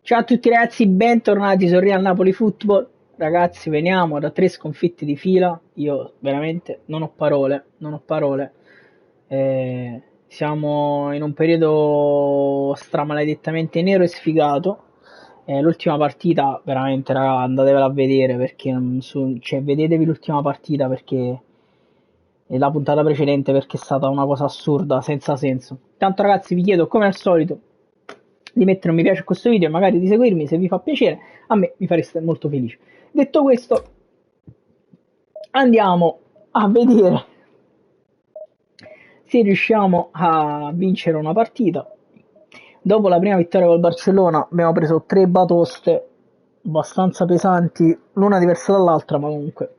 Ciao a tutti ragazzi, bentornati su Real Napoli Football. Ragazzi, veniamo da 3 sconfitte di fila. Io veramente non ho parole, non ho parole. Siamo in un periodo stramaledettamente nero e sfigato. L'ultima partita, veramente, raga, andatevela a vedere perché cioè, vedetevi l'ultima partita perché e la puntata precedente perché è stata una cosa assurda, senza senso. Tanto ragazzi vi chiedo come al solito di mettere un mi piace a questo video e magari di seguirmi se vi fa piacere, a me mi fareste molto felice. Detto questo, andiamo a vedere se riusciamo a vincere una partita. Dopo la prima vittoria col Barcellona abbiamo preso 3 batoste abbastanza pesanti, l'una diversa dall'altra, ma comunque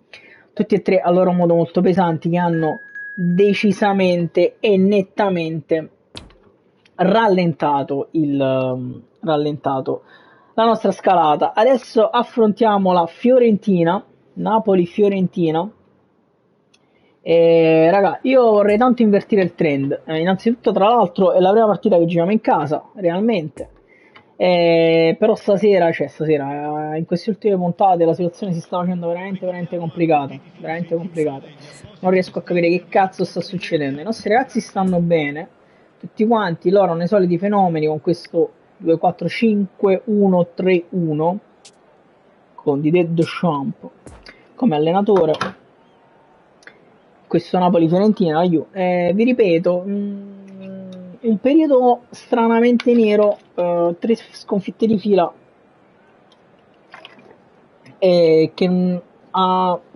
tutti e 3 a loro modo molto pesanti, che hanno decisamente e nettamente rallentato la nostra scalata. Adesso affrontiamo la Fiorentina, Napoli-Fiorentina. Raga, io vorrei tanto invertire il trend. Innanzitutto, tra l'altro, è la prima partita che giriamo in casa, realmente. Però stasera, in queste ultime puntate la situazione si sta facendo veramente complicata. Veramente complicata. Non riesco a capire che cazzo sta succedendo. I nostri ragazzi stanno bene, tutti quanti. Loro hanno i soliti fenomeni con questo 2-4-5-1-3-1 con Didier Deschamps come allenatore. Questo Napoli-Fiorentina, vi ripeto, un periodo stranamente nero, 3 sconfitte di fila, che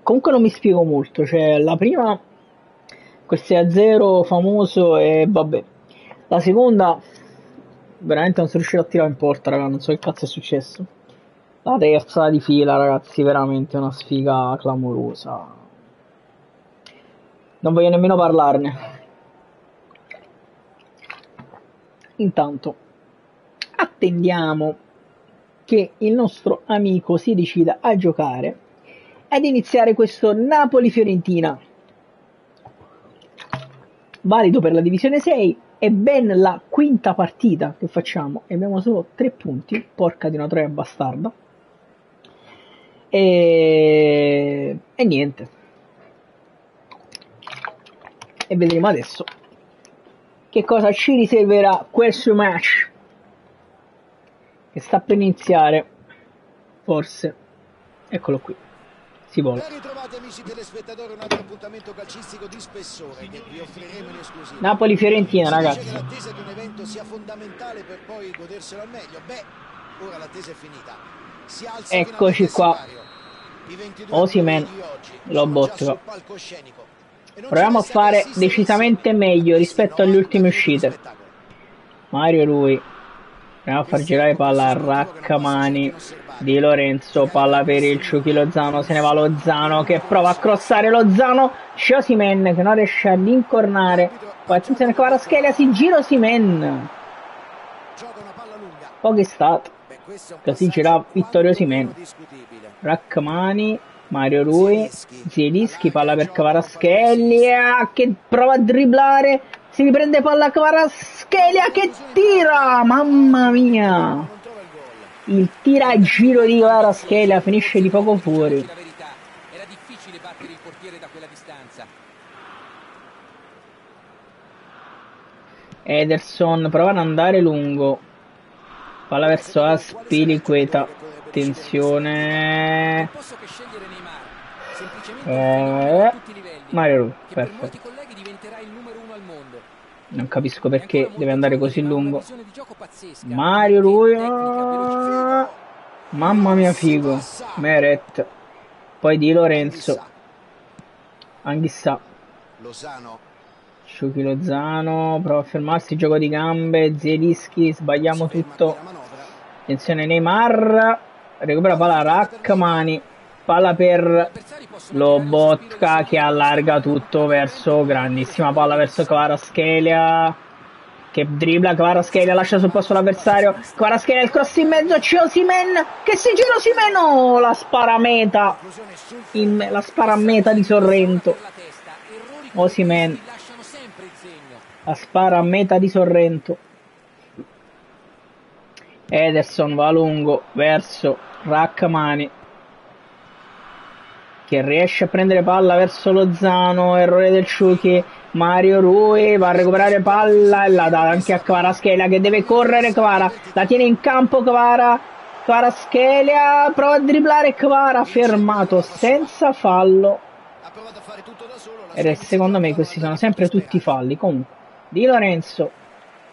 comunque non mi spiego molto, cioè la prima, quel 6-0 famoso e vabbè, la seconda veramente non sono riuscito a tirare in porta, raga, non so che cazzo è successo. La terza di fila, ragazzi, veramente una sfiga clamorosa. Non voglio nemmeno parlarne. Intanto attendiamo che il nostro amico si decida a giocare ed iniziare questo Napoli-Fiorentina, valido per la divisione 6. È ben la quinta partita che facciamo e abbiamo solo 3 punti, porca di una troia bastarda. E niente. E vedremo adesso che cosa ci riserverà questo match che sta per iniziare. Forse eccolo qui, si vola. Ben ritrovati amici telespettatori, un altro appuntamento calcistico di spessore che vi offriremo in esclusiva. Napoli-Fiorentina, ragazzi. Si dice che l'attesa di un evento sia fondamentale per poi goderselo al meglio. Beh, ora l'attesa è finita. Si alza Eccoci qua. Osimhen lo botta. Proviamo a fare decisamente meglio rispetto alle ultime uscite. Mario Rui. Proviamo a far girare palla a Raccamani. Di Lorenzo, palla per il Ciuchi Lozano, se ne va Lozano che prova a crossare Lozano, c'è Osimhen che non riesce ad incornare, poi attenzione a Kvaratskhelia, si gira Osimhen, poco è stato, così gira Vittorio Osimhen. Raccamani, Mario Rui, Zielinski, palla per Kvaratskhelia che prova a dribblare, si riprende palla Kvaratskhelia che tira, mamma mia! Il tira a giro di Kvaratskhelia finisce di poco fuori. Era difficile battere il portiere da quella distanza. Ederson prova ad andare lungo. Palla verso Aspilicueta. Attenzione. Mario Rui, perfetto. Non capisco perché deve andare così lungo. Mario Rui. Mamma mia, figo. Meret. Poi Di Lorenzo. Anghissà. Ciuchi Lozano. Prova a fermarsi. Gioco di gambe. Zielinski. Sbagliamo tutto. Attenzione Neymar. Recupera palla Raccamani. Palla per Lobotka che allarga tutto verso, grandissima palla verso Kvaratskhelia che dribbla, Kvaratskhelia lascia sul posto l'avversario, Kvaratskhelia il cross in mezzo, c'è Osimhen che si gira Osimhen, oh, la sparameta di Sorrento. Osimhen, la sparameta di Sorrento. Ederson va lungo verso Rachmani, che riesce a prendere palla verso Lozano, errore del Ciuchi. Mario Rui va a recuperare palla e la dà anche a Kvaratskhelia, che deve correre. Kvara la tiene in campo, Kvaratskhelia prova a dribblare, Kvara fermato senza fallo. E secondo me questi sono sempre tutti falli. Comunque Di Lorenzo,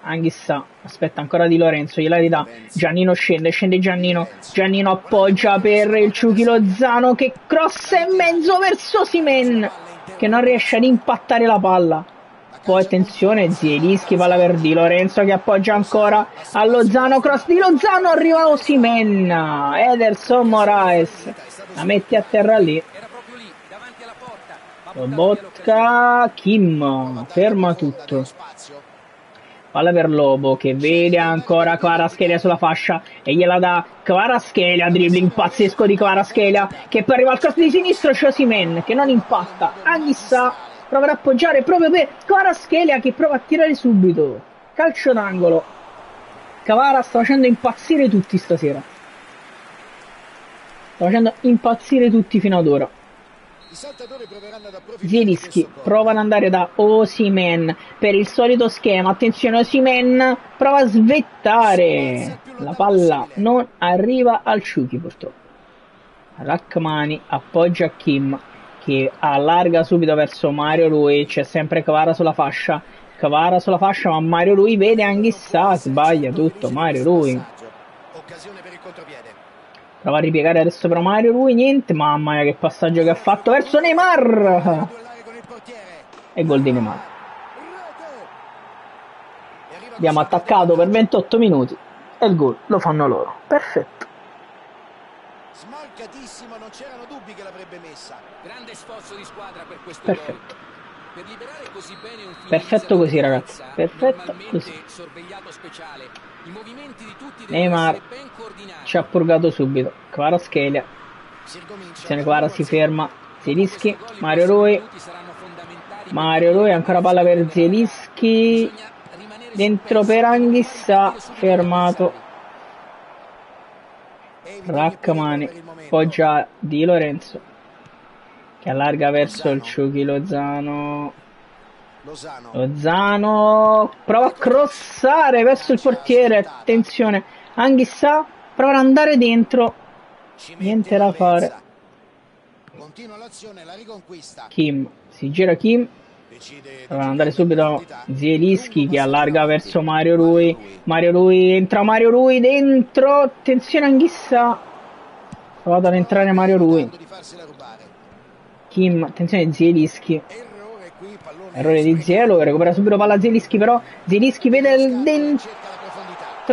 Anghissà aspetta ancora Di Lorenzo, gliela ridà. Giannino scende Giannino appoggia per il Ciuchi. Lozano che crossa in mezzo verso Osimhen, che non riesce ad impattare la palla. Poi attenzione, Zielinski, palla per Di Lorenzo che appoggia ancora a Lozano, cross di Lozano, arriva Osimhen. Ederson Moraes la mette a terra lì. Lobotka, Kim ferma tutto. Palla per Lobo che vede ancora Kvaratskhelia sulla fascia e gliela dà Kvaratskhelia, dribbling pazzesco di Kvaratskhelia che poi arriva al cross di sinistro, c'è Osimhen che non impatta. Anghissà prova ad appoggiare proprio per Kvaratskhelia che prova a tirare subito. Calcio d'angolo. Kvara sta facendo impazzire tutti stasera. Sta facendo impazzire tutti fino ad ora. Zielinski prova ad andare da Osimhen per il solito schema. Attenzione, Osimhen prova a svettare, la palla non arriva al Ciuchi purtroppo. Rachmani appoggia Kim che allarga subito verso Mario Rui. C'è sempre Kvara sulla fascia, ma Mario Rui vede Anghissà, sbaglia tutto. Mario Rui prova a ripiegare adesso però Mario Rui, niente, mamma mia che passaggio che ha fatto verso Neymar e gol di Neymar. Abbiamo attaccato per 28 minuti e il gol lo fanno loro. Perfetto. Smarcatissimo, non c'erano dubbi che l'avrebbe messa. Grande sforzo di squadra per questo perfetto. Per liberare così bene un perfetto così ragazzi, perfetto così. Sorvegliato speciale. I movimenti di tutti Neymar ben ci ha purgato subito. Kvaratskhelia, Kvara si ferma. Zielinski, Mario Rui ancora palla per Zielinski, dentro per Anghissà, fermato. Rachmani poggia Di Lorenzo che allarga verso il Ciuchi. Lozano prova a crossare verso il portiere, attenzione, Anghissà prova ad andare dentro, niente da fare. Kim, si gira Kim, prova ad andare subito Zielinski che allarga verso Mario Rui, entra Mario Rui dentro, attenzione Anghissà, prova ad entrare Mario Rui. Kim, attenzione Zielinski, errore di Zielo, recupera subito palla Zielinski, però Zielinski vede il dentro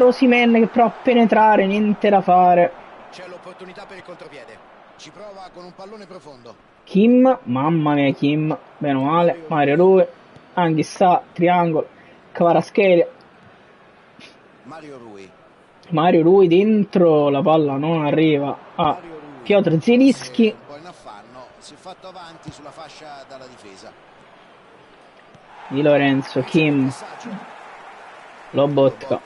Osimhen che prova a penetrare, niente da fare. C'è l'opportunità per il contropiede, ci prova con un pallone profondo. Kim, mamma mia Kim, meno male. Mario Rui, Anghissà, triangolo, Kvaratskhelia, Mario Rui dentro, la palla non arriva a Piotr Zielinski. Poi in affanno si è fatto avanti sulla fascia dalla difesa. Di Lorenzo, Kim, Lobotka,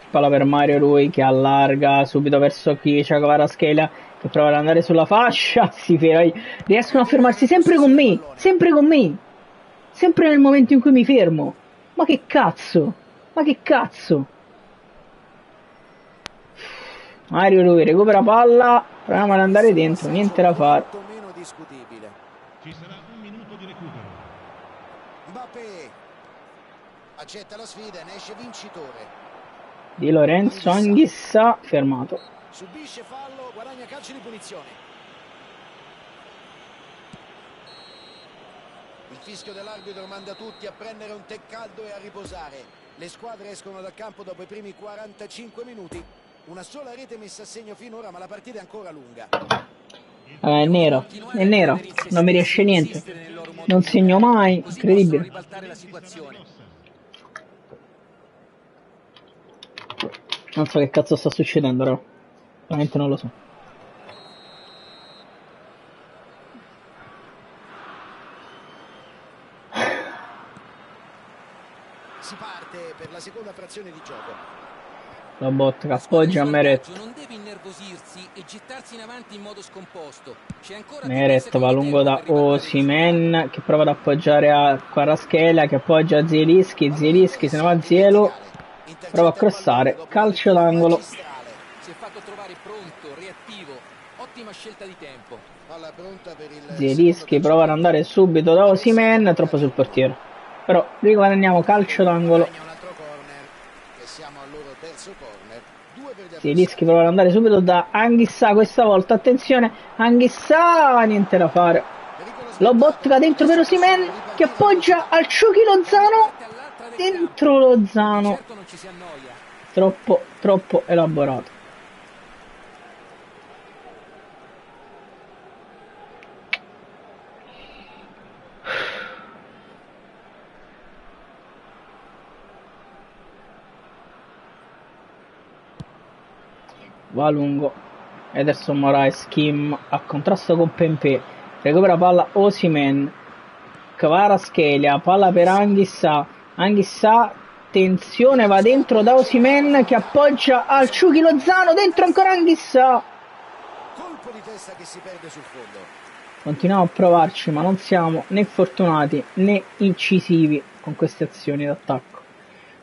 palla per Mario Rui che allarga subito verso Chiesa, Kvaratskhelia che prova ad andare sulla fascia, riescono a fermarsi sempre con me, sempre nel momento in cui mi fermo. Ma che cazzo, Mario Rui recupera palla, proviamo ad andare dentro, niente da fare. Ci sarà un minuto di recupero. Mbappé accetta la sfida e ne esce vincitore. Di Lorenzo, Anghissà, fermato. Subisce fallo, guadagna calcio di punizione. Il fischio dell'arbitro manda tutti a prendere un tè caldo e a riposare. Le squadre escono dal campo dopo i primi 45 minuti. Una sola rete messa a segno finora, ma la partita è ancora lunga. È nero, non mi riesce niente. Non segno mai, incredibile. Non so che cazzo sta succedendo, però. Veramente non lo so. Si parte per la seconda frazione di gioco. Lobotka appoggia a Meret. Non deve innervosirsi e gettarsi in avanti in modo scomposto. Meret va lungo da Osimhen che prova ad appoggiare a Kvaratskhelia che appoggia a Zielinski. Zielinski se ne va a Zielo, prova a crossare, calcio d'angolo. Si è fatto trovare pronto, reattivo, ottima scelta di tempo. Zielinski prova ad andare subito da Osimhen, troppo sul portiere. Però riguadagniamo calcio d'angolo. Zielinski prova ad andare subito da Anghissà questa volta, attenzione, Anghissà, niente da fare. Lobotka dentro per Osimhen che appoggia al Ciuchi Lozano, dentro Lozano, troppo elaborato. Va lungo Ederson Moraes, Kim a contrasto con Pempé, recupera palla Osimhen, Kvaratskhelia, palla per Anghissà, tensione, va dentro da Osimhen che appoggia al Ciuchi Lozano, dentro ancora Anghissà. Colpo di testa che si perde sul fondo. Continuiamo a provarci, ma non siamo né fortunati né incisivi con queste azioni d'attacco.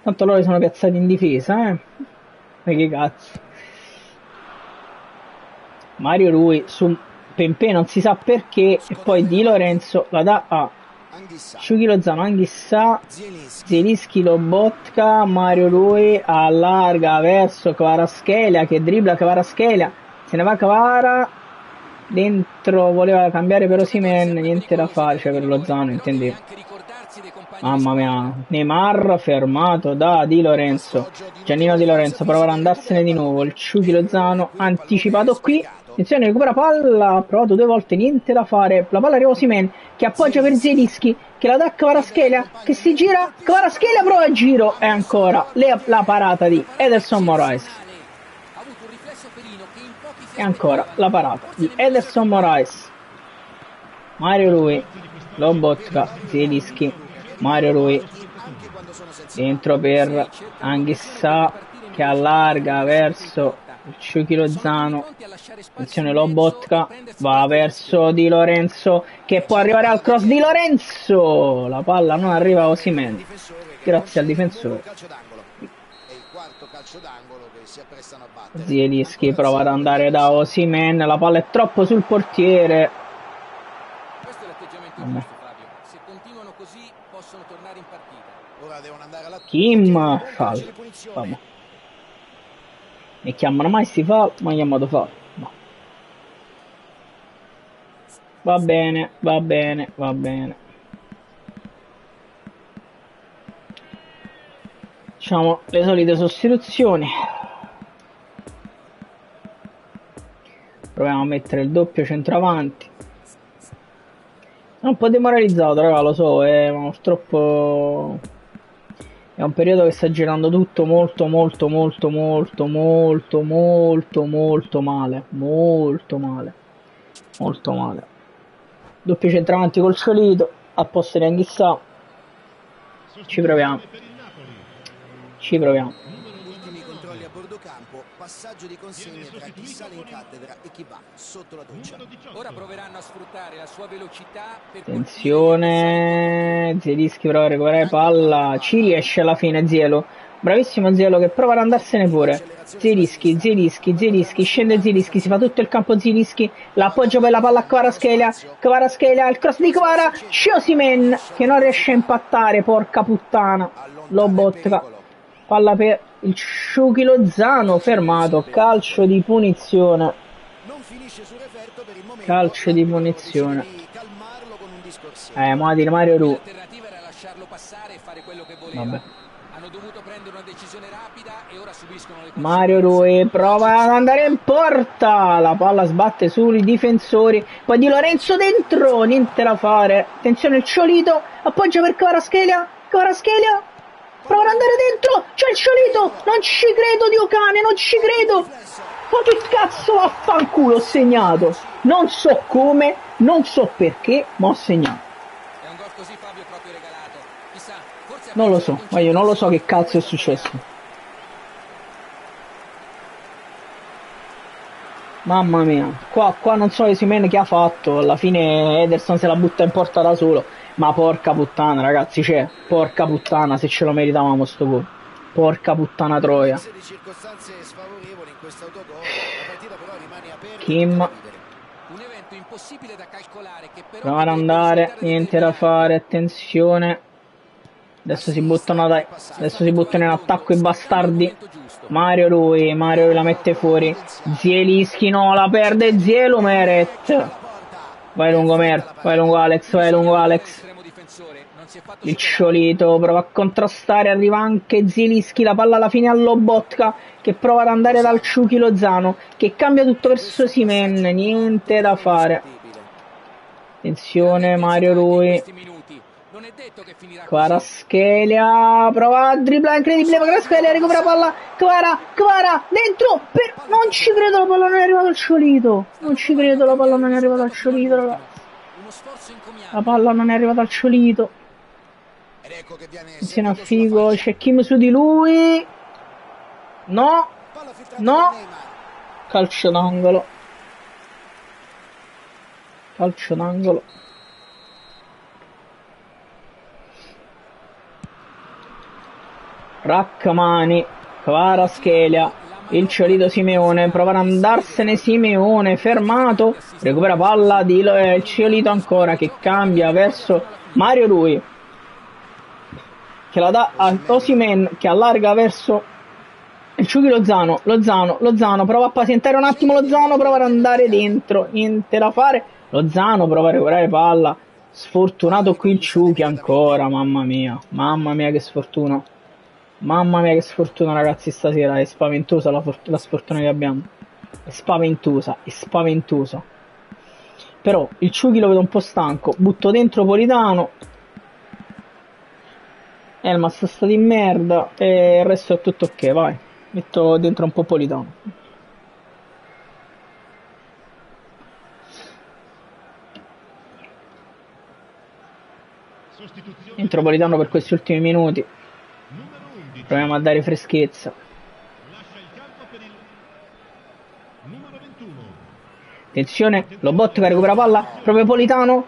Tanto loro sono piazzati in difesa, ma che cazzo. Mario Rui su Pempé non si sa perché e poi Di Lorenzo la dà a Ciuchi Lozano, Anghissà, Zielinski, Lobotka, Mario Rui allarga verso Kvaratskhelia che dribbla Kvaratskhelia, se ne va Kvara, dentro voleva cambiare per Osimhen, niente da fare, cioè per Lozano intendevo. Mamma mia, Neymar fermato da Di Lorenzo, Giannino Di Lorenzo prova ad andarsene di nuovo, il Ciuchi Lozano anticipato qui, attenzione recupera palla, ha provato 2 volte, niente da fare, la palla arriva Osimhen che appoggia per Zielinski, che la dà a Kvaratskhelia, che si gira, Kvaratskhelia prova a giro e ancora la parata di Ederson Moraes. E ancora la parata di Ederson Moraes. Mario Rui, Lobotka, Zielinski, Mario Rui dentro per Anghissà che allarga verso il Ciuchi Lozano, attenzione Lobotka va verso Di Lorenzo che può arrivare al cross di Lorenzo, la palla non arriva a Osimhen grazie al difensore. Zielinski prova ad andare da Osimhen, la palla è troppo sul portiere. Questo è l'atteggiamento giusto, Fabio. Se continuano così possono tornare in partita. Ora devono andare alla Kim fallo. Mi chiamano mai sti fallo, ma chiamato fallo. No. Va bene. Facciamo le solite sostituzioni. Proviamo a mettere il doppio centravanti. Sono un po' demoralizzato, raga, lo so, ma purtroppo è un periodo che sta girando tutto molto male. Doppio centravanti col Ciolito al posto di Anghissà. Ci proviamo. Ultimi controlli a bordo campo, passaggio di consegne tra chi sale in cattedra e chi va sotto la doccia. Ora proveranno a sfruttare la sua velocità per attenzione, Zielinski prova a recuperare palla, ci riesce alla fine Zielo, bravissimo Zielo che prova ad andarsene pure. Zielinski, scende Zielinski, si fa tutto il campo Zielinski, l'appoggio per la palla a Kvaratskhelia, il cross di Kvara, Osimhen che non riesce a impattare, porca puttana. Lobotka, palla per il Ciuchi Lozano, fermato, calcio di punizione. Ma di Mario Rui. Vabbè. hanno dovuto prendere una decisione rapida e ora subiscono le Mario Rui prova ad andare in porta, la palla sbatte sui difensori, poi Di Lorenzo dentro, niente da fare, attenzione il Ciolito, appoggia per Kvaratskhelia, prova ad andare dentro, c'è il Ciolito, non ci credo Dio cane, non ci credo, ma che cazzo vaffanculo, ho segnato, non so come, non so perché, ma ho segnato. È un gol così Fabio proprio regalato, chissà, forse non lo so, ma io non lo so che cazzo è successo. Mamma mia, qua non so Osimhen che ha fatto, alla fine Ederson se la butta in porta da solo, ma porca puttana ragazzi, cioè, porca puttana se ce lo meritavamo sto gol, porca puttana troia. Kim, provare ad andare, niente da fare, attenzione, adesso si buttano in attacco i bastardi. Mario Rui la mette fuori. Zielinski no, la perde Zielu Meret. Vai lungo Alex. Il Ciolito prova a contrastare, arriva anche Zielinski, la palla alla fine a Lobotka che prova ad andare dal Ciuchi Lozano che cambia tutto verso Osimhen, niente da fare. Attenzione Mario Rui. Kvaratskhelia prova a dribblare, incredibile, Kvaratskhelia recupera la palla, Kvara dentro, non ci credo, la palla non è arrivata al Ciolito, ragazzi, la palla non è arrivata al Ciolito. Insieme a Figo c'è Kim su di lui, no, calcio d'angolo. Rachmani, Kvaratskhelia, il Ciolito Simeone, prova ad andarsene Simeone, fermato, recupera palla di il Ciolito ancora che cambia verso Mario Rui, che la dà a Osimhen che allarga verso il Ciuchi Lozano, prova a pazientare un attimo Lozano, prova ad andare dentro, niente da fare, Lozano prova a recuperare palla, sfortunato qui il Ciuchi ancora, mamma mia che sfortuna. Mamma mia che sfortuna ragazzi stasera, è spaventosa la sfortuna che abbiamo, è spaventosa. Però il Ciuchi lo vedo un po' stanco, butto dentro Politano, Elmas sta di merda e il resto è tutto ok, vai, metto dentro un po' Politano. Entro Politano per questi ultimi minuti. Proviamo a dare freschezza. Attenzione, Lobotka recupera palla, proprio Politano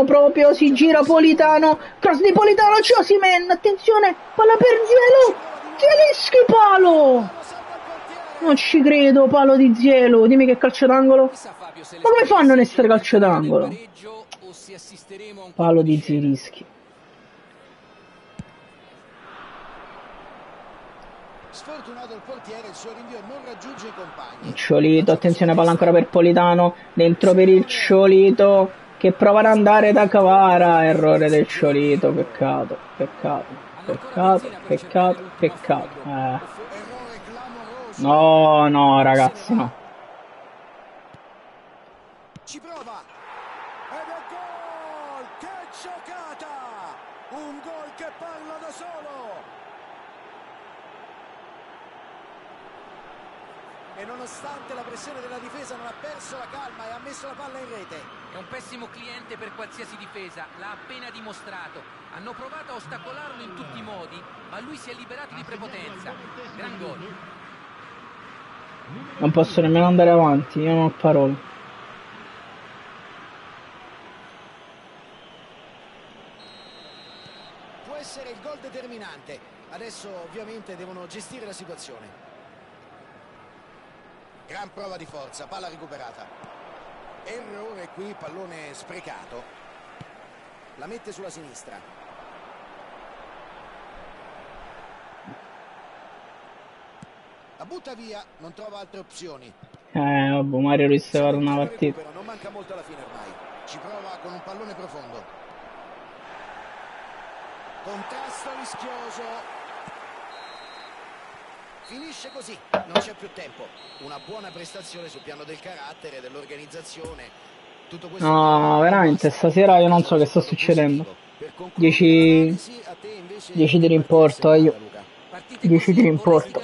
proprio, si gira Politano, cross di Politano, c'è Osimhen, attenzione, palla per Zielu, Zielinski, palo! Non ci credo, palo di Zielu, dimmi che calcio d'angolo. Ma come fanno a non essere calcio d'angolo? Palo di Zielinski. Sfortunato il portiere, il suo rinvio non raggiunge i compagni. Ciolito, attenzione, palla ancora per Politano, dentro per il Ciolito che prova ad andare da Kvara, errore del Ciolito, peccato. No ragazzi, no. Ci prova ed è gol! Che giocata! Un gol che parla da solo. E nonostante la pressione della difesa non ha perso la calma e ha messo la palla in rete. È un pessimo cliente per qualsiasi difesa, l'ha appena dimostrato. Hanno provato a ostacolarlo in tutti i modi, ma lui si è liberato di prepotenza. Gran gol. Non posso nemmeno andare avanti, io non ho parole. Può essere il gol determinante. Adesso ovviamente devono gestire la situazione. Gran prova di forza, palla recuperata. Errore qui, pallone sprecato. La mette sulla sinistra. La butta via, non trova altre opzioni. Vabbè, Mario Ruiz guarda una partita. Non manca molto alla fine ormai. Ci prova con un pallone profondo. Contrasto rischioso. Finisce così, non c'è più tempo. Una buona prestazione sul piano del carattere, dell'organizzazione. Tutto questo. No, veramente stasera io non so che sta succedendo. 10 tiri in porta io. 10 tiri in porta.